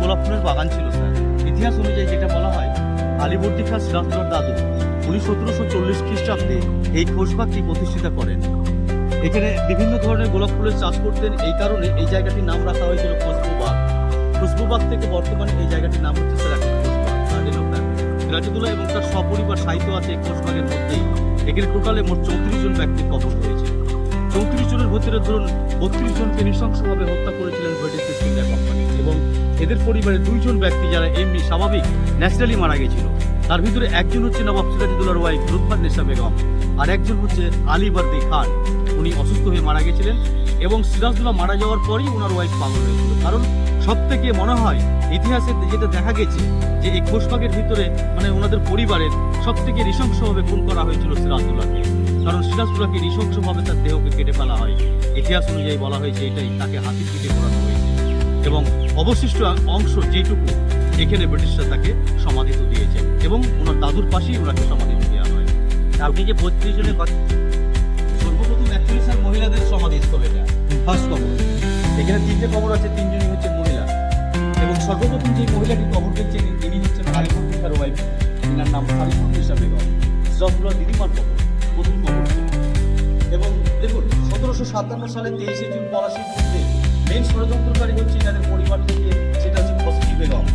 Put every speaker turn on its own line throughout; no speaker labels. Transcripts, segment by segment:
গোলাপ ফুলের বাগান ছিল স্যার। ইতিহাস অনুযায়ী যেটা বলা হয়, আলীবর্দী খাঁ সিরাজদৌল্লার দাদু উনি 1740 খ্রিস্টাব্দে এই খোশবাগটি প্রতিষ্ঠিত করেন। এখানে বিভিন্ন ধরনের গোলাপ ফুলের চাষ করতেন, এই কারণে এই জায়গাটির নাম রাখা হয়েছিল খুশবুবাগ। খুশবুবাগ থেকে বর্তমানে এই জায়গাটির নাম হচ্ছে স্যার এখন খোশবাগ। সিরাজউদ্দৌলা এবং তার সপরিবার সাহিত্য আছে এই খোশবাগের মধ্যেই। এখানে টোটালে মোট 34 জন ব্যক্তির কবর রয়েছে। 34 জনের ভিতরে ধরুন 32 জনকে নৃশংসভাবে হত্যা করেছিলেন ব্রিটিশ ইস্ট ইন্ডিয়া কোম্পানি, এবং এদের পরিবারে 2 জন ব্যক্তি যারা এমনি স্বাভাবিক ন্যাচারালি মারা গেছিল। তার ভিতরে একজন হচ্ছে নবাব সিরাজউদ্দৌলার ওয়াইফ লুৎফান্নেসা বেগম, আর একজন হচ্ছে আলীবর্দী খান। উনি অসুস্থ হয়ে মারা গেছিলেন, এবং সিরাজউদ্দৌলা মারা যাওয়ার পরই ওনার ওয়াইফ পাগল হয়েছিল। কারণ সব থেকে মনে হয় ইতিহাসে যেটা দেখা গেছে যে এই খোশবাগের ভিতরে মানে ওনাদের পরিবারের সব থেকে নৃশংসভাবে খুন করা হয়েছিল সিরাজউদ্দৌলাকে। কারণ সিরাজউদ্দৌলাকে নৃশংসভাবে তার দেহকে কেটে ফেলা হয়। ইতিহাস অনুযায়ী বলা হয়েছে এটাই তাকে হাতির পিঠে করানো হয়েছে, এবং অবশিষ্ট অংশ যেটুকু এখানে ব্রিটিশরা তাকে সমাধিত দিয়েছে, এবং ওনার দাদুর পাশেই ওনাকে সমাধিত দেওয়া হয়। আপনি যে 32 জনের কথা, সর্বপ্রথম অ্যাকচুয়ালি স্যার মহিলাদের সমাধিস্থল এটা ফার্স্ট কবর। এখানে 3টে কবর আছে, 3 জনই হচ্ছে মহিলা, এবং সর্বপ্রথম যে মহিলাটি কবর পেয়েছেন ইনি হচ্ছেন আলীবর্দী খাঁর ওয়াইফ, এনার নাম লুৎফান্নেসা বেগম। সিরাজউদ্দৌলার দিদিমার কবর প্রথম কবর ছিল। এবং দেখুন 1757 সালে 23শে জুন পলাশীর যুদ্ধে মেন ষড়যন্ত্রকারী হচ্ছে এনাদের পরিবার থেকে, সেটা হচ্ছে খসকি বেগম।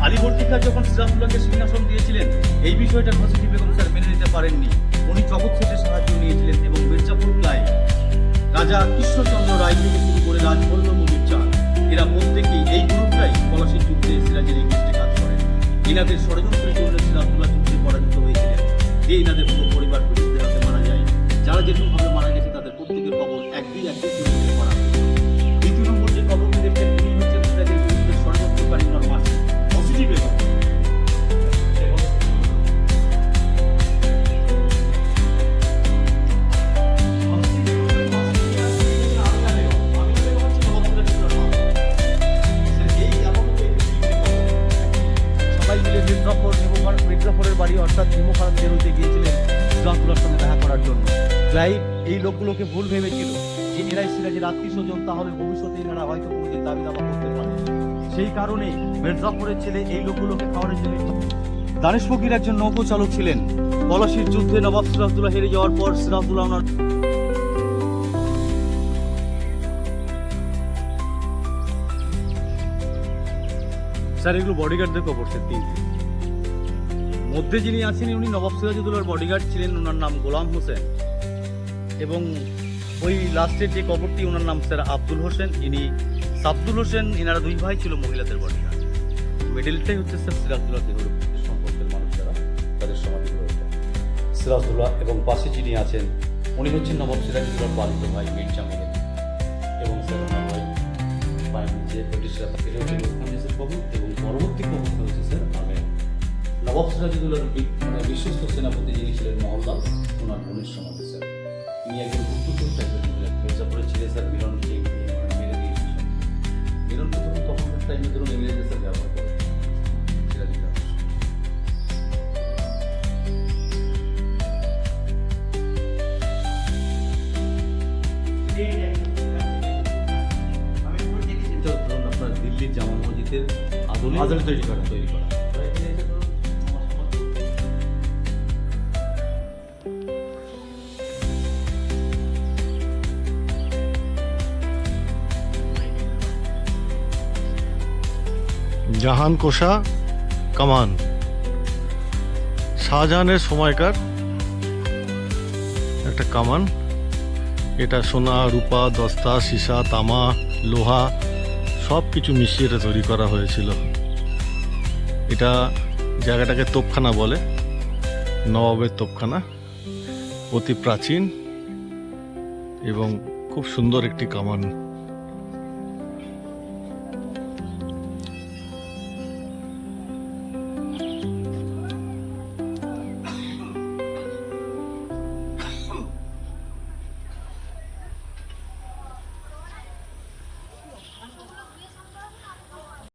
আলীবর্দী খাঁ যখন সিরাজউদ্দৌলাকে সিংহাসন দিয়েছিলেন, এই বিষয়টা খসকি বেগম স্যার মেনে নিতে পারেননি। উনি জগৎ শেঠের সাহায্য নিয়েছিলেন, এবং মির্জাপুর ক্লাইভ, রাজা কৃষ্ণচন্দ্র রায় থেকে শুরু করে রাজবল্লভ মুনির চাঁদ, এরা প্রত্যেকেই এই গ্রুপটাই পলাশীর যুদ্ধে সিরাজের এগেইনস্টে কাজ করেন। এনাদের ষড়যন্ত্রের জন্য সিরাজউদ্দৌলা যুদ্ধে পরাজিত হয়েছিলেন, যে এনাদের পুরো পরিবার ব্রিটিশদের হাতে মারা যায়। যারা যেরকমভাবে মারা গেছে তাদের প্রত্যেকের কবর একই কিলোমিটার করা হয়েছে। দ্বিতীয় নম্বর যে কবরটি দেখবেন উনি হচ্ছেন সিরাজের বিরুদ্ধে ষড়যন্ত্রকারী ওনার মাসি খসকি বেগম। মির্জাফরের বাড়ি অর্থাৎ হিমখান জেরুতে গিয়েছিলেন সিরাজউদ্দৌলার সঙ্গে দেখা করার জন্য। ক্লাইভ এই লোকগুলোকে ভুল ভেবেছিল যে এরাই সিরাজের আত্মীয় স্বজন, তাহলে ভবিষ্যতে এনারা হয়তো কোনোদিন দাবি দাবা করতে পারে। সেই কারণে মির্জাফরের ছেলে এই লোকগুলোকে খাওয়ানোর জন্য। দানিশ ফকির একজন নৌকো চালক ছিলেন। পলাশীর যুদ্ধে নবাব সিরাজউদ্দৌলা হেরে যাওয়ার পর সিরাজউদ্দৌলা ওনার স্যার এগুলো বডিগার্ডদের কবর স্যার। 3 মধ্যে যিনি আছেন উনি নবাব সিরাজউদ্দৌলার বডিগার্ড ছিলেন, ওনার নাম গোলাম হোসেন। এবং ওই লাস্টের যে কবরটি ওনার নাম স্যার আব্দুল হোসেন, ইনি সাবদুল হোসেন, এনারা 2 ভাই ছিল মহিলাদের বডিগার্ড। মিডলটাই হচ্ছে স্যার সিরাজউদ্দৌলা দেহর সম্পর্কের মানুষ যারা তাদের সমাধি রয়েছে সিরাজউদ্দৌলা। এবং পাশে যিনি আছেন উনি হচ্ছেন নবাব সিরাজউদ্দৌলার পালিত ভাই মির্জা মেহের, এবং স্যার ওনার ভাই যে ব্রিটিশরা এটা হচ্ছে লুৎফান্নেসার কবর। এবং পরবর্তী কবরটা হচ্ছে স্যার নবাব সিরাজউদ্দৌলার মানে বিশ্বস্ত সেনাপতি যিনি ছিলেন মহল্লাল, ওনার বোনের সমাধি স্যার। তিনি একজন গুপ্তচর টাইপের মহিলা। মির্জাপুরের ছেলে স্যার মিলনকে মেরে দিয়েছিল। মিলনকে ধরুন তখনকার টাইমে ধরুন ইংরেজদের স্যার ব্যবহার করে সিরাজউদ্দৌলা। ধরুন আপনার দিল্লির জামা মসজিদের আদলে তৈরি করা
জাহান কোষা কামান, শাহজাহানের সময়কার একটা কামান। এটা সোনা, রূপা, দস্তা, সীসা, তামা, লোহা সব কিছু মিশিয়ে এটা তৈরি করা হয়েছিল। এটা জায়গাটাকে তোপখানা বলে, নবাবের তোপখানা, অতি প্রাচীন এবং খুব সুন্দর একটি কামান।